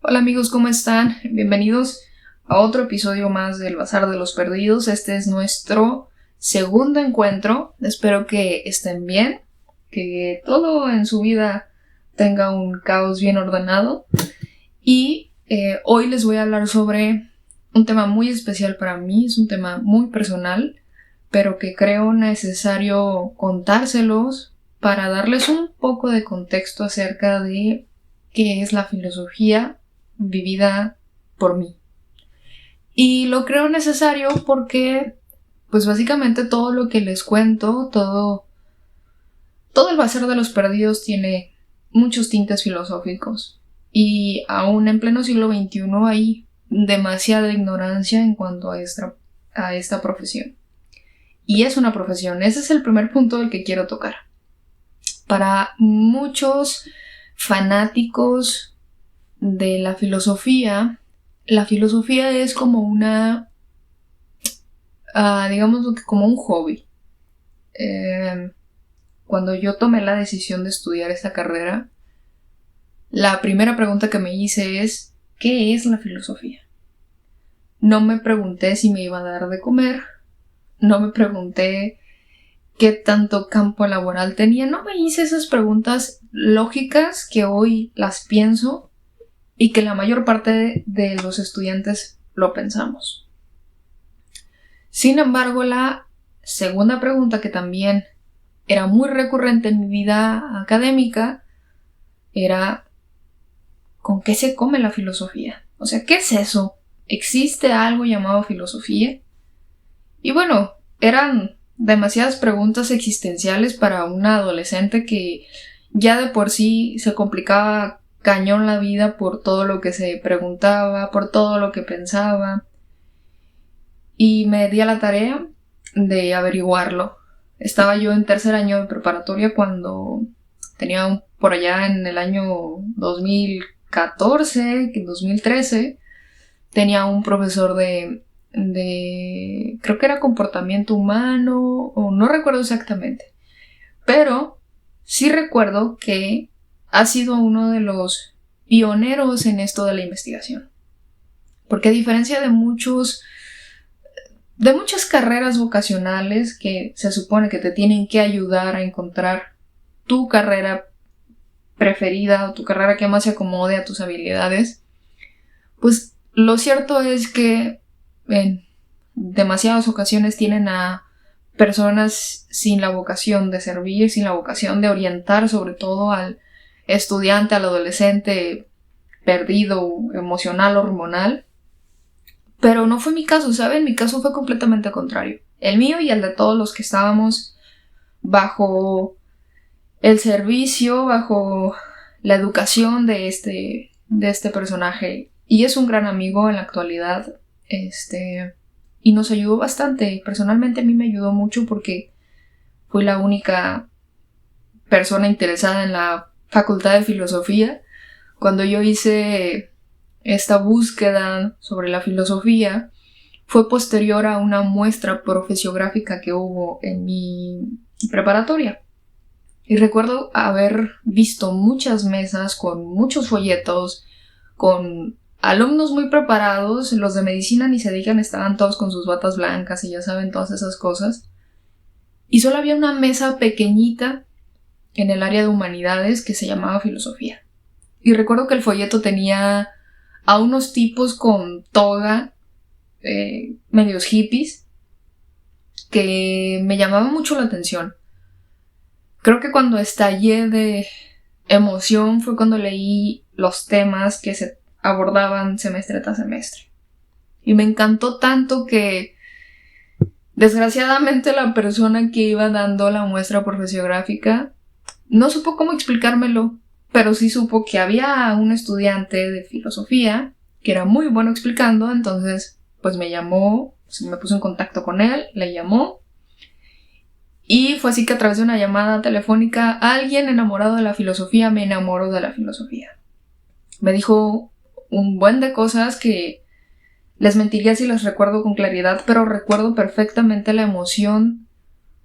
Hola amigos, ¿cómo están? Bienvenidos a otro episodio más del Bazar de los Perdidos. Este es nuestro segundo encuentro. Espero que estén bien, que todo en su vida tenga un caos bien ordenado. Y hoy les voy a hablar sobre un tema muy especial para mí. Es un tema muy personal, pero que creo necesario contárselos para darles un poco de contexto acerca de qué es la filosofía vivida por mí. Y lo creo necesario porque, pues básicamente todo lo que les cuento, todo el Bazar de los Perdidos tiene muchos tintes filosóficos. Y aún en pleno siglo XXI hay demasiada ignorancia en cuanto a esta profesión. Y es una profesión, ese es el primer punto del que quiero tocar. Para muchos fanáticos de la filosofía es como digamos como un hobby. Cuando yo tomé la decisión de estudiar esta carrera, la primera pregunta que me hice es, ¿qué es la filosofía? No me pregunté si me iba a dar de comer, no me pregunté qué tanto campo laboral tenía, no me hice esas preguntas lógicas que hoy las pienso y que la mayor parte de los estudiantes lo pensamos. Sin embargo, la segunda pregunta, que también era muy recurrente en mi vida académica, era ¿con qué se come la filosofía? O sea, ¿qué es eso? ¿Existe algo llamado filosofía? Y bueno, eran demasiadas preguntas existenciales para una adolescente que ya de por sí se complicaba cañón la vida por todo lo que se preguntaba, por todo lo que pensaba. Y me di a la tarea de averiguarlo. Estaba yo en tercer año de preparatoria cuando tenía por allá en el año 2014, 2013, tenía un profesor de creo que era comportamiento humano, o no recuerdo exactamente. Pero sí recuerdo que ha sido uno de los pioneros en esto de la investigación. Porque a diferencia de muchas carreras vocacionales que se supone que te tienen que ayudar a encontrar tu carrera preferida o tu carrera que más se acomode a tus habilidades, pues lo cierto es que en demasiadas ocasiones tienen a personas sin la vocación de servir, sin la vocación de orientar sobre todo al estudiante, al adolescente perdido emocional, hormonal. Pero no fue mi caso, ¿saben? Mi caso fue completamente contrario. El mío y el de todos los que estábamos bajo el servicio, bajo la educación de este personaje. Y es un gran amigo en la actualidad. Y nos ayudó bastante. Personalmente a mí me ayudó mucho porque fui la única persona interesada en la facultad de filosofía. Cuando yo hice esta búsqueda sobre la filosofía, fue posterior a una muestra profesiográfica que hubo en mi preparatoria. Y recuerdo haber visto muchas mesas con muchos folletos, con alumnos muy preparados. Los de medicina ni se digan, estaban todos con sus batas blancas y ya saben, todas esas cosas. Y solo había una mesa pequeñita en el área de humanidades que se llamaba filosofía. Y recuerdo que el folleto tenía a unos tipos con toga, medios hippies, que me llamaban mucho la atención. Creo que cuando estallé de emoción fue cuando leí los temas que se abordaban semestre tras semestre. Y me encantó tanto que desgraciadamente la persona que iba dando la muestra profesiográfica no supo cómo explicármelo, pero sí supo que había un estudiante de filosofía que era muy bueno explicando. Entonces pues me llamó, me puso en contacto con él, le llamó. Y fue así que a través de una llamada telefónica, alguien enamorado de la filosofía me enamoró de la filosofía. Me dijo un buen de cosas que les mentiría si las recuerdo con claridad, pero recuerdo perfectamente la emoción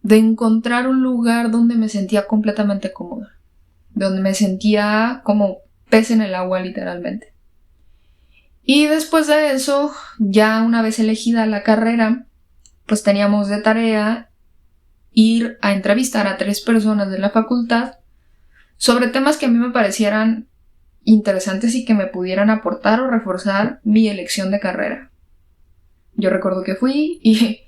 de encontrar un lugar donde me sentía completamente cómoda, donde me sentía como pez en el agua, literalmente. Y después de eso, ya una vez elegida la carrera, pues teníamos de tarea ir a entrevistar a 3 personas de la facultad sobre temas que a mí me parecieran interesantes y que me pudieran aportar o reforzar mi elección de carrera. Yo recuerdo que fui y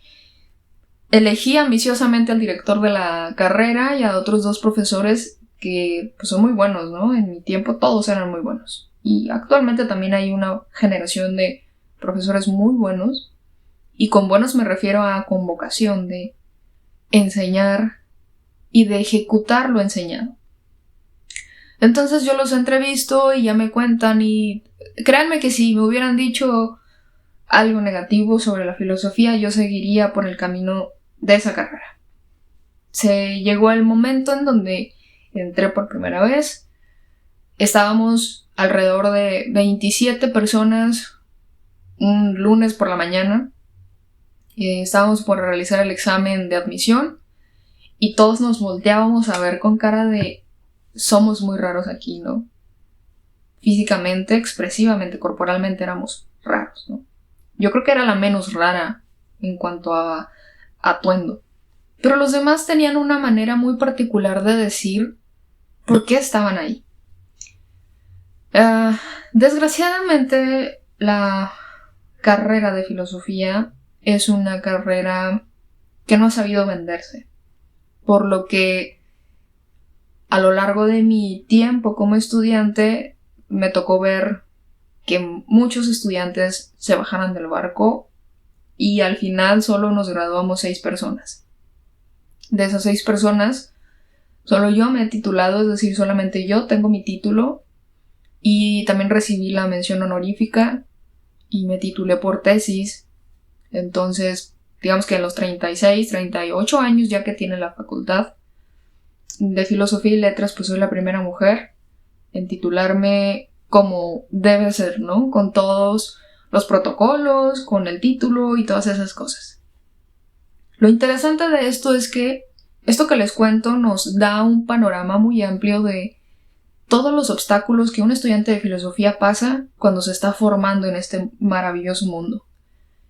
elegí ambiciosamente al director de la carrera y a otros 2 profesores que pues, son muy buenos, ¿no? En mi tiempo todos eran muy buenos. Y actualmente también hay una generación de profesores muy buenos. Y con buenos me refiero a con vocación de enseñar y de ejecutar lo enseñado. Entonces yo los entrevisto y ya me cuentan y créanme que si me hubieran dicho algo negativo sobre la filosofía, yo seguiría por el camino de esa carrera. Se llegó el momento en donde entré por primera vez. Estábamos alrededor de 27 personas un lunes por la mañana. Estábamos por realizar el examen de admisión y todos nos volteábamos a ver con cara de somos muy raros aquí, ¿no? Físicamente, expresivamente, corporalmente éramos raros, ¿no? Yo creo que era la menos rara en cuanto a atuendo. Pero los demás tenían una manera muy particular de decir por qué estaban ahí. Desgraciadamente, la carrera de filosofía es una carrera que no ha sabido venderse. Por lo que a lo largo de mi tiempo como estudiante me tocó ver que muchos estudiantes se bajaran del barco y al final solo nos graduamos 6 personas. De esas 6 personas, solo yo me he titulado, es decir, solamente yo tengo mi título y también recibí la mención honorífica y me titulé por tesis. Entonces, digamos que en los 36, 38 años ya que tiene la facultad de Filosofía y Letras, pues soy la primera mujer en titularme como debe ser, ¿no? Con todos los protocolos, con el título y todas esas cosas. Lo interesante de esto es que esto que les cuento nos da un panorama muy amplio de todos los obstáculos que un estudiante de filosofía pasa cuando se está formando en este maravilloso mundo.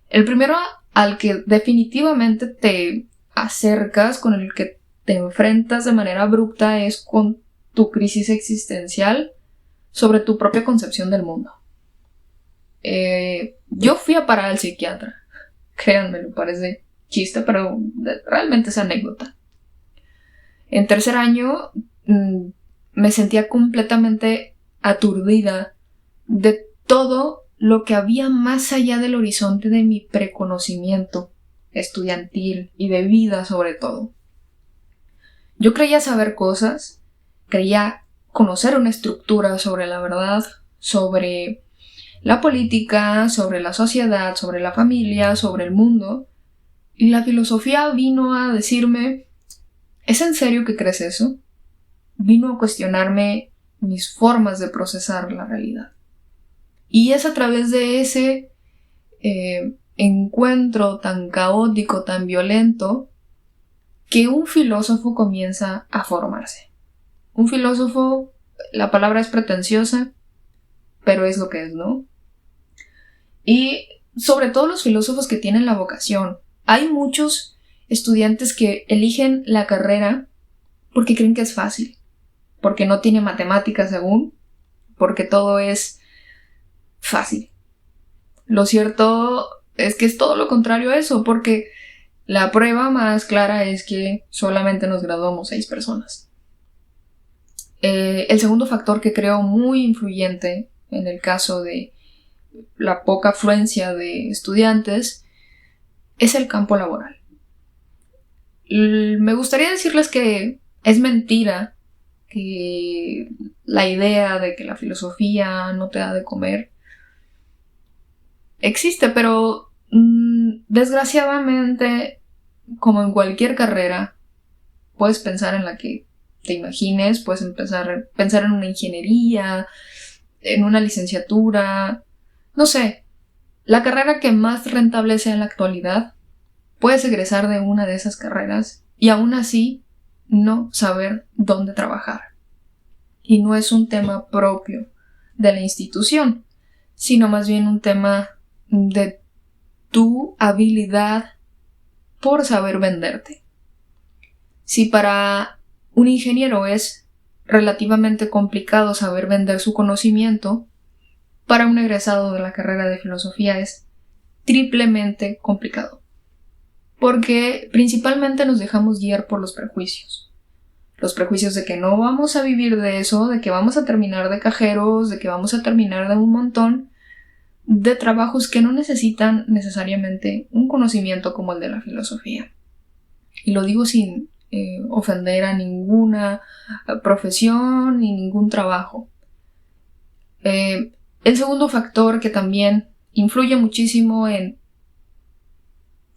El primero al que definitivamente te acercas, con el que te enfrentas de manera abrupta, es con tu crisis existencial sobre tu propia concepción del mundo. Yo fui a parar al psiquiatra. Créanme, me parece chiste, pero realmente es anécdota. En tercer año me sentía completamente aturdida de todo lo que había más allá del horizonte de mi preconocimiento estudiantil y de vida sobre todo. Yo creía saber cosas, creía conocer una estructura sobre la verdad, sobre la política, sobre la sociedad, sobre la familia, sobre el mundo, y la filosofía vino a decirme, ¿es en serio que crees eso? Vino a cuestionarme mis formas de procesar la realidad. Y es a través de ese encuentro tan caótico, tan violento, que un filósofo comienza a formarse. Un filósofo, la palabra es pretenciosa, pero es lo que es, ¿no? Y sobre todo los filósofos que tienen la vocación. Hay muchos estudiantes que eligen la carrera porque creen que es fácil, porque no tiene matemáticas aún, porque todo es fácil. Lo cierto es que es todo lo contrario a eso, porque la prueba más clara es que solamente nos graduamos 6 personas. El segundo factor que creo muy influyente en el caso de la poca afluencia de estudiantes es el campo laboral. Me gustaría decirles que es mentira que la idea de que la filosofía no te da de comer existe, pero desgraciadamente, como en cualquier carrera, puedes pensar en la que te imagines, puedes pensar en una ingeniería, en una licenciatura, no sé, la carrera que más rentable sea en la actualidad, puedes egresar de una de esas carreras y aún así no saber dónde trabajar. Y no es un tema propio de la institución, sino más bien un tema de tu habilidad por saber venderte. Si para un ingeniero es relativamente complicado saber vender su conocimiento, para un egresado de la carrera de filosofía es triplemente complicado. Porque principalmente nos dejamos guiar por los prejuicios. Los prejuicios de que no vamos a vivir de eso, de que vamos a terminar de cajeros, de que vamos a terminar de un montón de trabajos que no necesitan necesariamente un conocimiento como el de la filosofía. Y lo digo sin ofender a ninguna profesión ni ningún trabajo. El segundo factor que también influye muchísimo en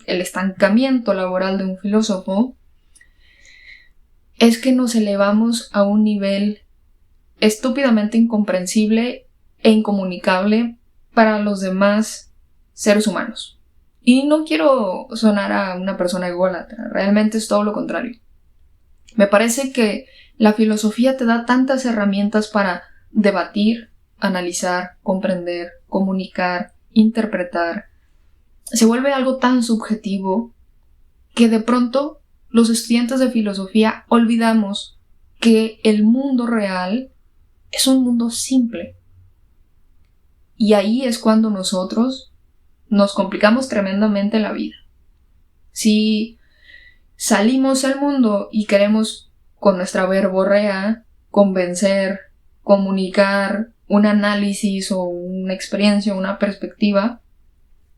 el estancamiento laboral de un filósofo es que nos elevamos a un nivel estúpidamente incomprensible e incomunicable para los demás seres humanos. Y no quiero sonar a una persona ególatra, realmente es todo lo contrario. Me parece que la filosofía te da tantas herramientas para debatir, analizar, comprender, comunicar, interpretar. Se vuelve algo tan subjetivo que de pronto los estudiantes de filosofía olvidamos que el mundo real es un mundo simple. Y ahí es cuando nosotros nos complicamos tremendamente la vida. Si salimos al mundo y queremos con nuestra verborrea convencer, comunicar un análisis o una experiencia, una perspectiva,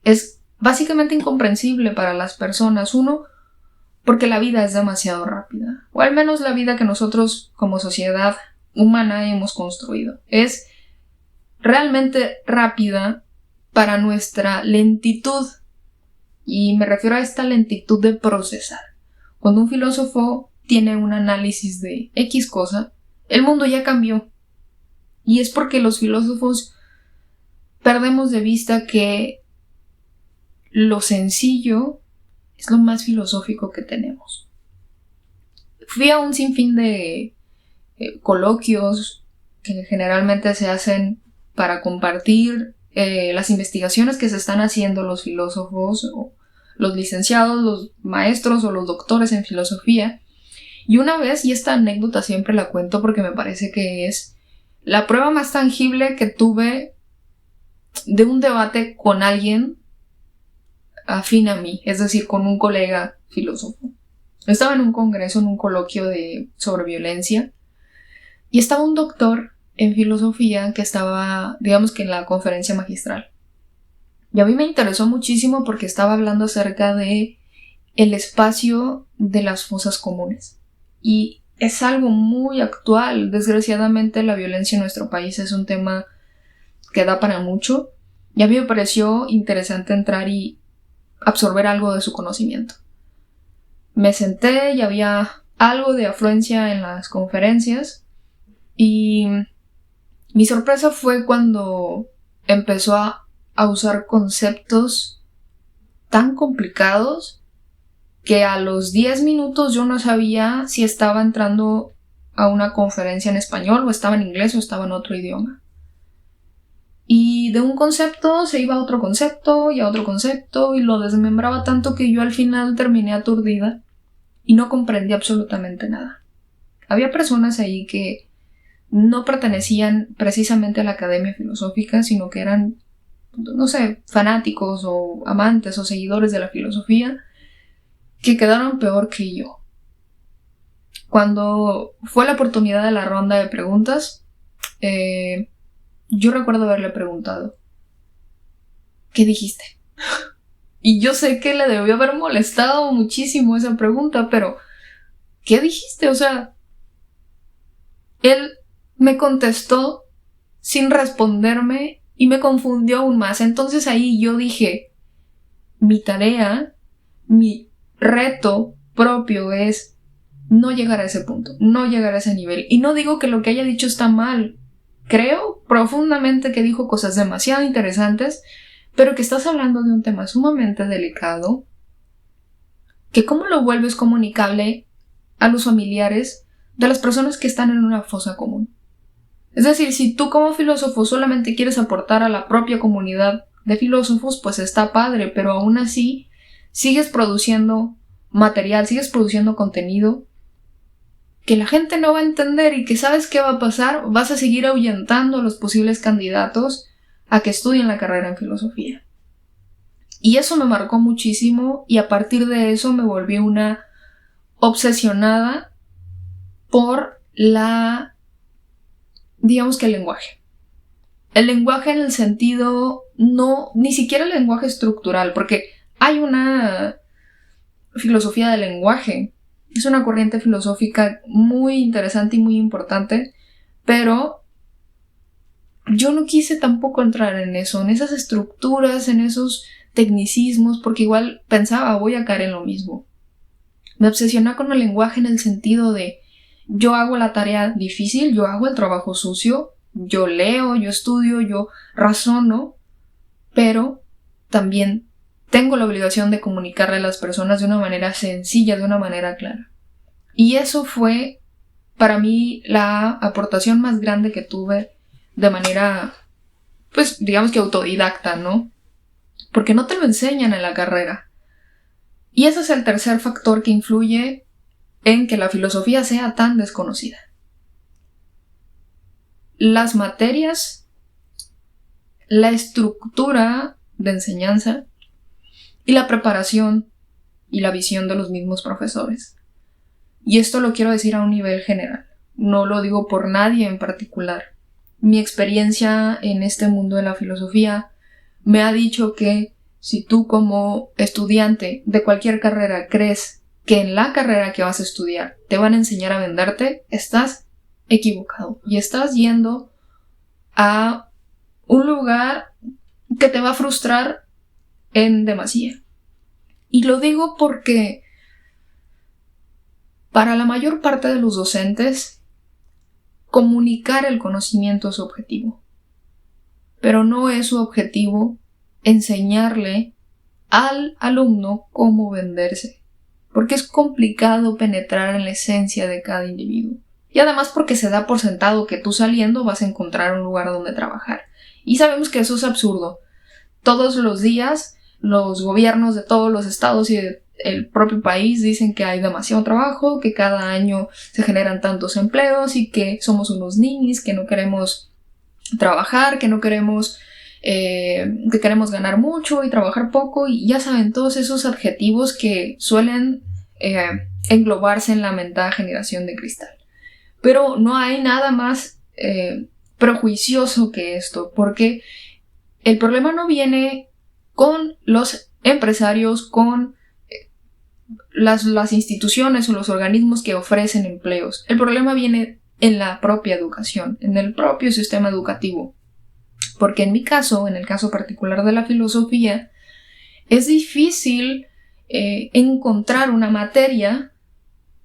es básicamente incomprensible para las personas. Uno, porque la vida es demasiado rápida, o al menos la vida que nosotros como sociedad humana hemos construido. Es realmente rápida para nuestra lentitud, y me refiero a esta lentitud de procesar. Cuando un filósofo tiene un análisis de X cosa, el mundo ya cambió, y es porque los filósofos perdemos de vista que lo sencillo es lo más filosófico que tenemos. Fui a un sinfín de coloquios que generalmente se hacen para compartir las investigaciones que se están haciendo los filósofos, o los licenciados, los maestros o los doctores en filosofía. Y una vez, y esta anécdota siempre la cuento porque me parece que es la prueba más tangible que tuve de un debate con alguien afín a mí, es decir, con un colega filósofo. Estaba en un congreso, en un coloquio sobre violencia, y estaba un doctor en filosofía que estaba, digamos que en la conferencia magistral. Y a mí me interesó muchísimo porque estaba hablando acerca de el espacio de las fosas comunes. Y es algo muy actual. Desgraciadamente la violencia en nuestro país es un tema que da para mucho. Y a mí me pareció interesante entrar y absorber algo de su conocimiento. Me senté y había algo de afluencia en las conferencias, y mi sorpresa fue cuando empezó a usar conceptos tan complicados que a los 10 minutos yo no sabía si estaba entrando a una conferencia en español o estaba en inglés o estaba en otro idioma. Y de un concepto se iba a otro concepto y a otro concepto, y lo desmembraba tanto que yo al final terminé aturdida y no comprendí absolutamente nada. Había personas ahí que no pertenecían precisamente a la academia filosófica, sino que eran, no sé, fanáticos o amantes o seguidores de la filosofía, que quedaron peor que yo. Cuando fue la oportunidad de la ronda de preguntas, yo recuerdo haberle preguntado, ¿qué dijiste? Y yo sé que le debió haber molestado muchísimo esa pregunta, pero ¿qué dijiste? O sea, él me contestó sin responderme y me confundió aún más. Entonces ahí yo dije, mi tarea, mi reto propio es no llegar a ese punto, no llegar a ese nivel. Y no digo que lo que haya dicho está mal. Creo profundamente que dijo cosas demasiado interesantes, pero que estás hablando de un tema sumamente delicado, que cómo lo vuelves comunicable a los familiares de las personas que están en una fosa común. Es decir, si tú como filósofo solamente quieres aportar a la propia comunidad de filósofos, pues está padre, pero aún así sigues produciendo material, sigues produciendo contenido que la gente no va a entender y que sabes qué va a pasar, vas a seguir ahuyentando a los posibles candidatos a que estudien la carrera en filosofía. Y eso me marcó muchísimo y a partir de eso me volví una obsesionada por digamos que el lenguaje. El lenguaje en el sentido, ni siquiera el lenguaje estructural, porque hay una filosofía del lenguaje. Es una corriente filosófica muy interesante y muy importante, pero yo no quise tampoco entrar en eso, en esas estructuras, en esos tecnicismos, porque igual pensaba, voy a caer en lo mismo. Me obsesioné con el lenguaje en el sentido de yo hago la tarea difícil, yo hago el trabajo sucio, yo leo, yo estudio, yo razono, pero también tengo la obligación de comunicarle a las personas de una manera sencilla, de una manera clara. Y eso fue para mí la aportación más grande que tuve de manera, pues digamos que autodidacta, ¿no? Porque no te lo enseñan en la carrera. Y ese es el tercer factor que influye en que la filosofía sea tan desconocida. Las materias, la estructura de enseñanza y la preparación y la visión de los mismos profesores. Y esto lo quiero decir a un nivel general, no lo digo por nadie en particular. Mi experiencia en este mundo de la filosofía me ha dicho que si tú como estudiante de cualquier carrera crees que en la carrera que vas a estudiar te van a enseñar a venderte, estás equivocado y estás yendo a un lugar que te va a frustrar en demasía. Y lo digo porque para la mayor parte de los docentes, comunicar el conocimiento es su objetivo. Pero no es su objetivo enseñarle al alumno cómo venderse. Porque es complicado penetrar en la esencia de cada individuo. Y además porque se da por sentado que tú saliendo vas a encontrar un lugar donde trabajar. Y sabemos que eso es absurdo. Todos los días los gobiernos de todos los estados y el propio país dicen que hay demasiado trabajo, que cada año se generan tantos empleos y que somos unos ninis, que no queremos trabajar, que no queremos, que queremos ganar mucho y trabajar poco, y ya saben, todos esos adjetivos que suelen englobarse en la mentada generación de cristal. Pero no hay nada más prejuicioso que esto, porque el problema no viene con los empresarios, con las instituciones o los organismos que ofrecen empleos. El problema viene en la propia educación, en el propio sistema educativo. Porque en mi caso, en el caso particular de la filosofía, es difícil encontrar una materia,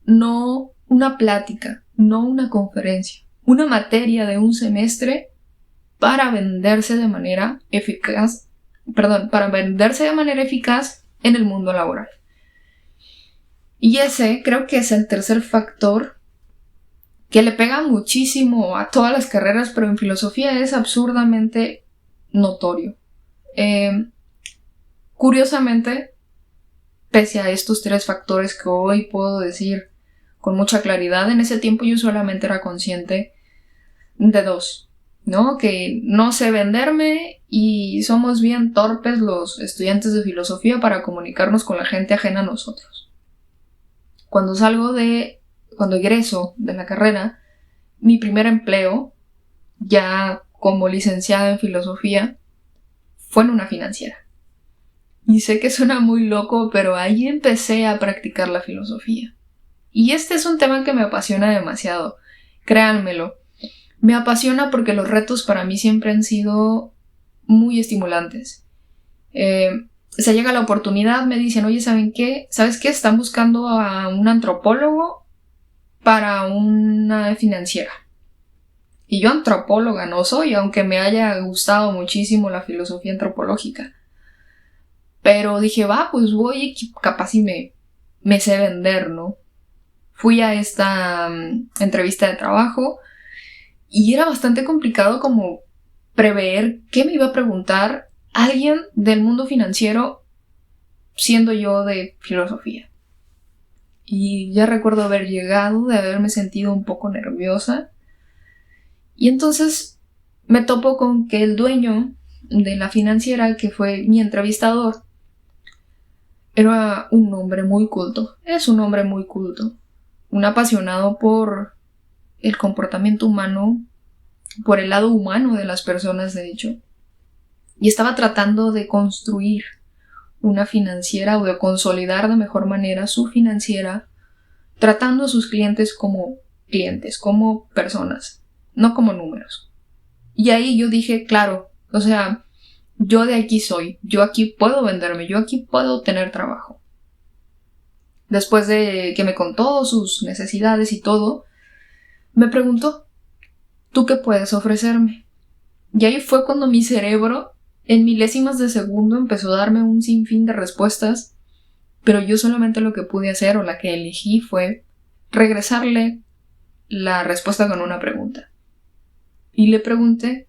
no una plática, no una conferencia, una materia de un semestre para venderse de manera eficaz, en el mundo laboral. Y ese creo que es el tercer factor que le pega muchísimo a todas las carreras, pero en filosofía es absurdamente notorio. Curiosamente, pese a estos tres factores que hoy puedo decir con mucha claridad, en ese tiempo yo solamente era consciente de dos, ¿no? Que no sé venderme y somos bien torpes los estudiantes de filosofía para comunicarnos con la gente ajena a nosotros. Cuando egreso de la carrera, mi primer empleo, ya como licenciada en filosofía, fue en una financiera. Y sé que suena muy loco, pero ahí empecé a practicar la filosofía. Y este es un tema que me apasiona demasiado, créanmelo. Me apasiona porque los retos para mí siempre han sido muy estimulantes. Se llega la oportunidad, me dicen, oye, ¿saben qué? ¿Sabes qué? Están buscando a un antropólogo para una financiera. Y yo antropóloga no soy, aunque me haya gustado muchísimo la filosofía antropológica. Pero dije, pues voy, capaz y me sé vender, ¿no? Fui a esta entrevista de trabajo Y era bastante complicado como prever qué me iba a preguntar alguien del mundo financiero siendo yo de filosofía. Y ya recuerdo haber llegado, de haberme sentido un poco nerviosa. Y entonces me topo con que el dueño de la financiera, que fue mi entrevistador, era un hombre muy culto. Es un hombre muy culto. Un apasionado por el comportamiento humano, por el lado humano de las personas, de hecho. Y estaba tratando de construir una financiera o de consolidar de mejor manera su financiera, tratando a sus clientes, como personas, no como números. Y ahí yo dije, claro, o sea, yo de aquí soy, yo aquí puedo venderme, yo aquí puedo tener trabajo. Después de que me contó sus necesidades y todo, me preguntó, ¿tú qué puedes ofrecerme? Y ahí fue cuando mi cerebro, en milésimas de segundo, empezó a darme un sinfín de respuestas, pero yo solamente lo que pude hacer, o la que elegí, fue regresarle la respuesta con una pregunta. Y le pregunté,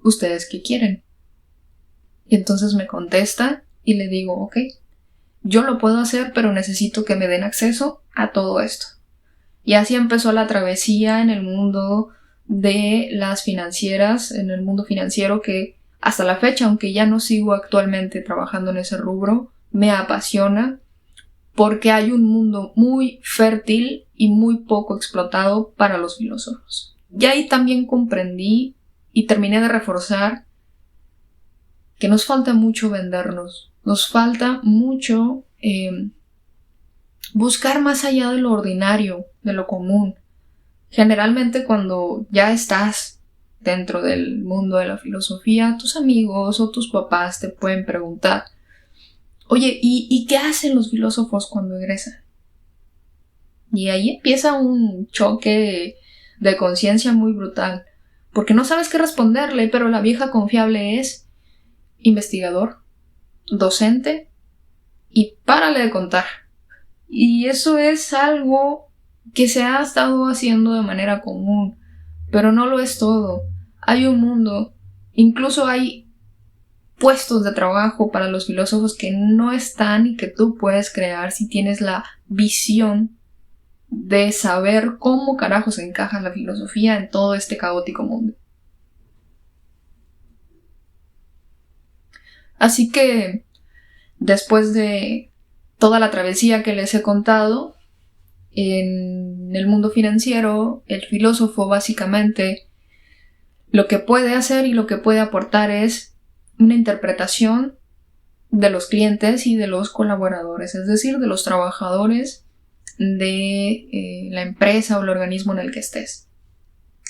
¿ustedes qué quieren? Y entonces me contesta y le digo, ok, yo lo puedo hacer, pero necesito que me den acceso a todo esto. Y así empezó la travesía en el mundo de las financieras, en el mundo financiero, que hasta la fecha, aunque ya no sigo actualmente trabajando en ese rubro, me apasiona porque hay un mundo muy fértil y muy poco explotado para los filósofos. Y ahí también comprendí y terminé de reforzar que nos falta mucho vendernos, nos falta mucho buscar más allá de lo ordinario, de lo común. Generalmente cuando ya estás dentro del mundo de la filosofía, tus amigos o tus papás te pueden preguntar, oye, ¿y qué hacen los filósofos cuando egresan? Y ahí empieza un choque de conciencia muy brutal, porque no sabes qué responderle, pero la vieja confiable es investigador, docente y párale de contar. Y eso es algo que se ha estado haciendo de manera común, pero no lo es todo. Hay un mundo, incluso hay puestos de trabajo para los filósofos que no están y que tú puedes crear si tienes la visión de saber cómo carajo se encaja la filosofía en todo este caótico mundo. Así que, después de toda la travesía que les he contado, en el mundo financiero, el filósofo básicamente lo que puede hacer y lo que puede aportar es una interpretación de los clientes y de los colaboradores, es decir, de los trabajadores de la empresa o el organismo en el que estés.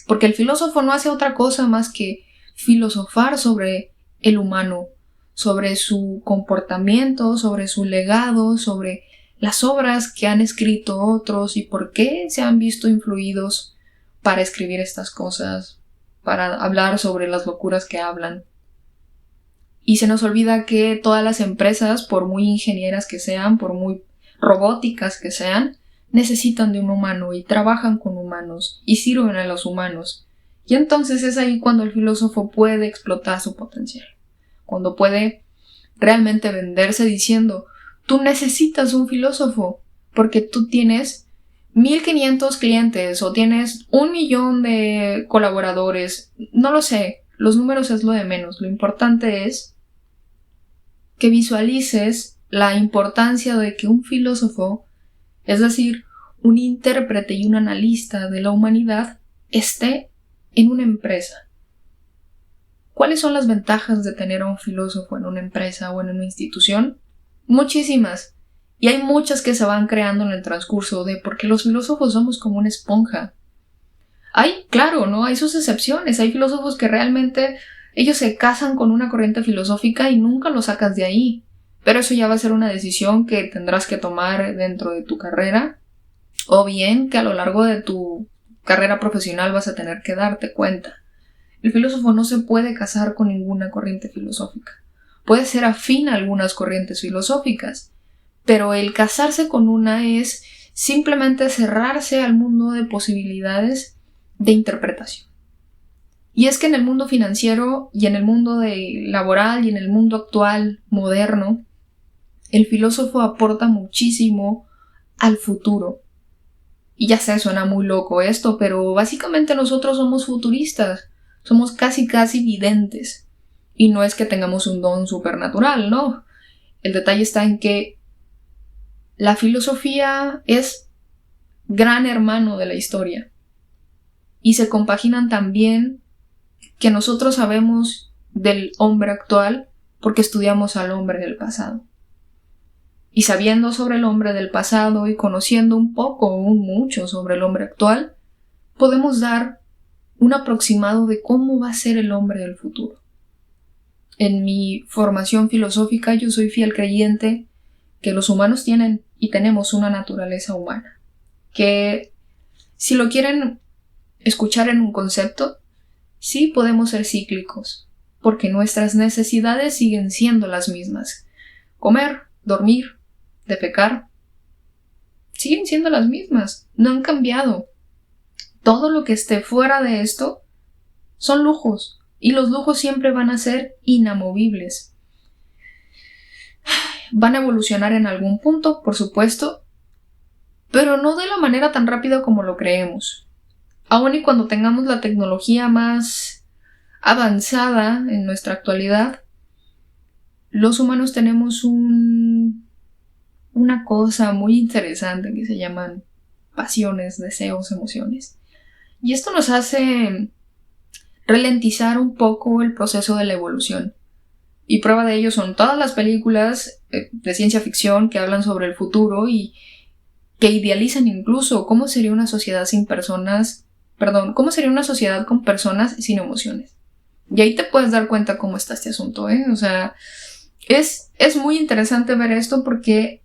Porque el filósofo no hace otra cosa más que filosofar sobre el humano, sobre su comportamiento, sobre su legado, sobre las obras que han escrito otros y por qué se han visto influidos para escribir estas cosas, para hablar sobre las locuras que hablan. Y se nos olvida que todas las empresas, por muy ingenieras que sean, por muy robóticas que sean, necesitan de un humano y trabajan con humanos y sirven a los humanos. Y entonces es ahí cuando el filósofo puede explotar su potencial, cuando puede realmente venderse diciendo, tú necesitas un filósofo porque tú tienes 1500 clientes o tienes 1,000,000 de colaboradores, no lo sé, los números es lo de menos, lo importante es que visualices la importancia de que un filósofo, es decir, un intérprete y un analista de la humanidad, esté en una empresa. ¿Cuáles son las ventajas de tener a un filósofo en una empresa o en una institución? Muchísimas. Y hay muchas que se van creando en el transcurso porque los filósofos somos como una esponja. Claro, ¿no? Hay sus excepciones. Hay filósofos que realmente ellos se casan con una corriente filosófica y nunca lo sacas de ahí. Pero eso ya va a ser una decisión que tendrás que tomar dentro de tu carrera, o bien que a lo largo de tu carrera profesional vas a tener que darte cuenta. El filósofo no se puede casar con ninguna corriente filosófica. Puede ser afín a algunas corrientes filosóficas, pero el casarse con una es simplemente cerrarse al mundo de posibilidades de interpretación. Y es que en el mundo financiero y en el mundo laboral y en el mundo actual, moderno, el filósofo aporta muchísimo al futuro. Y ya sé, suena muy loco esto, pero básicamente nosotros somos futuristas, somos casi videntes. Y no es que tengamos un don supernatural, no. El detalle está en que la filosofía es gran hermano de la historia. Y se compaginan también que nosotros sabemos del hombre actual porque estudiamos al hombre del pasado. Y sabiendo sobre el hombre del pasado y conociendo un poco o mucho sobre el hombre actual, podemos dar un aproximado de cómo va a ser el hombre del futuro. En mi formación filosófica yo soy fiel creyente que los humanos tienen y tenemos una naturaleza humana, que si lo quieren escuchar en un concepto, sí podemos ser cíclicos, porque nuestras necesidades siguen siendo las mismas. Comer, dormir, defecar, siguen siendo las mismas, no han cambiado. Todo lo que esté fuera de esto son lujos, y los lujos siempre van a ser inamovibles. Van a evolucionar en algún punto, por supuesto, pero no de la manera tan rápida como lo creemos. Aun y cuando tengamos la tecnología más avanzada en nuestra actualidad, los humanos tenemos una cosa muy interesante que se llaman pasiones, deseos, emociones. Y esto nos hace ralentizar un poco el proceso de la evolución. Y prueba de ello son todas las películas de ciencia ficción que hablan sobre el futuro y que idealizan incluso cómo sería una sociedad cómo sería una sociedad con personas sin emociones. Y ahí te puedes dar cuenta cómo está este asunto, O sea, es muy interesante ver esto porque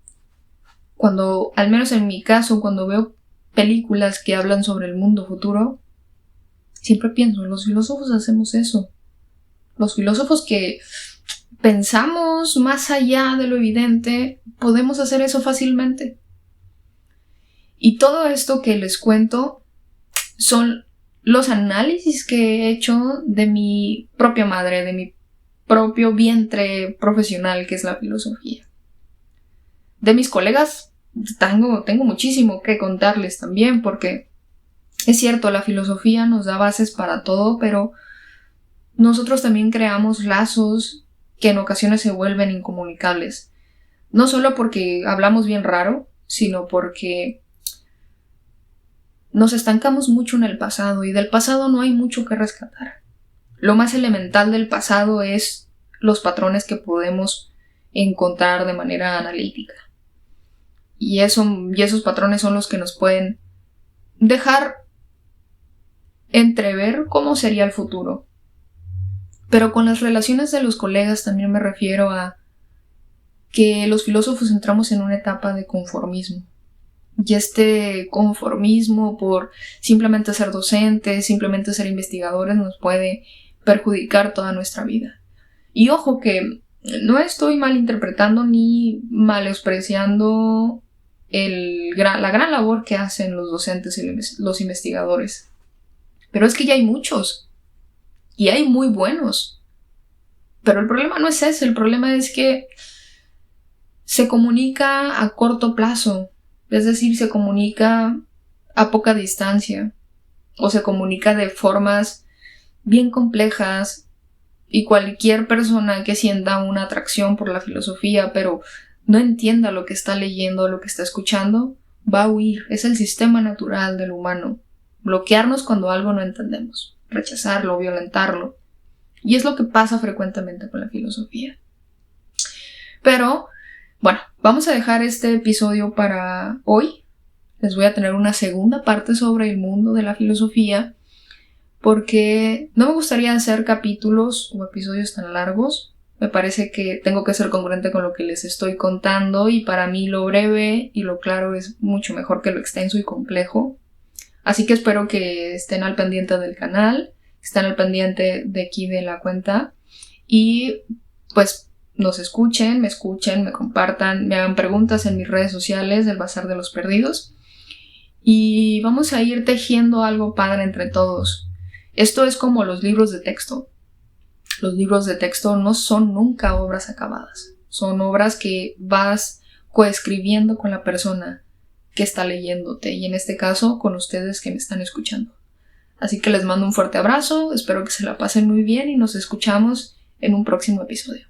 cuando, al menos en mi caso, cuando veo películas que hablan sobre el mundo futuro, siempre pienso, los filósofos hacemos eso. Los filósofos que pensamos más allá de lo evidente, podemos hacer eso fácilmente. Y todo esto que les cuento son los análisis que he hecho de mi propia madre, de mi propio vientre profesional que es la filosofía. De mis colegas tengo muchísimo que contarles también porque es cierto, la filosofía nos da bases para todo, pero nosotros también creamos lazos que en ocasiones se vuelven incomunicables. No solo porque hablamos bien raro, sino porque nos estancamos mucho en el pasado y del pasado no hay mucho que rescatar. Lo más elemental del pasado es los patrones que podemos encontrar de manera analítica. Y esos patrones son los que nos pueden dejar entrever cómo sería el futuro. Pero con las relaciones de los colegas también me refiero a que los filósofos entramos en una etapa de conformismo. Y este conformismo por simplemente ser docentes, simplemente ser investigadores, nos puede perjudicar toda nuestra vida. Y ojo que no estoy malinterpretando ni menospreciando la gran labor que hacen los docentes y los investigadores. Pero es que ya hay muchos. Y hay muy buenos. Pero el problema no es ese. El problema es que se comunica a corto plazo. Es decir, se comunica a poca distancia. O se comunica de formas bien complejas. Y cualquier persona que sienta una atracción por la filosofía, pero no entienda lo que está leyendo o lo que está escuchando, va a huir. Es el sistema natural del humano. Bloquearnos cuando algo no entendemos. Rechazarlo, violentarlo. Y es lo que pasa frecuentemente con la filosofía. Pero, bueno, vamos a dejar este episodio para hoy. Les voy a tener una segunda parte sobre el mundo de la filosofía, porque no me gustaría hacer capítulos o episodios tan largos. Me parece que tengo que ser congruente con lo que les estoy contando y para mí lo breve y lo claro es mucho mejor que lo extenso y complejo. Así que espero que estén al pendiente del canal, estén al pendiente de aquí de la cuenta y pues nos escuchen, me compartan, me hagan preguntas en mis redes sociales del Bazar de los Perdidos y vamos a ir tejiendo algo padre entre todos. Esto es como los libros de texto. Los libros de texto no son nunca obras acabadas. Son obras que vas coescribiendo con la persona que está leyéndote, y en este caso con ustedes que me están escuchando. Así que les mando un fuerte abrazo, espero que se la pasen muy bien y nos escuchamos en un próximo episodio.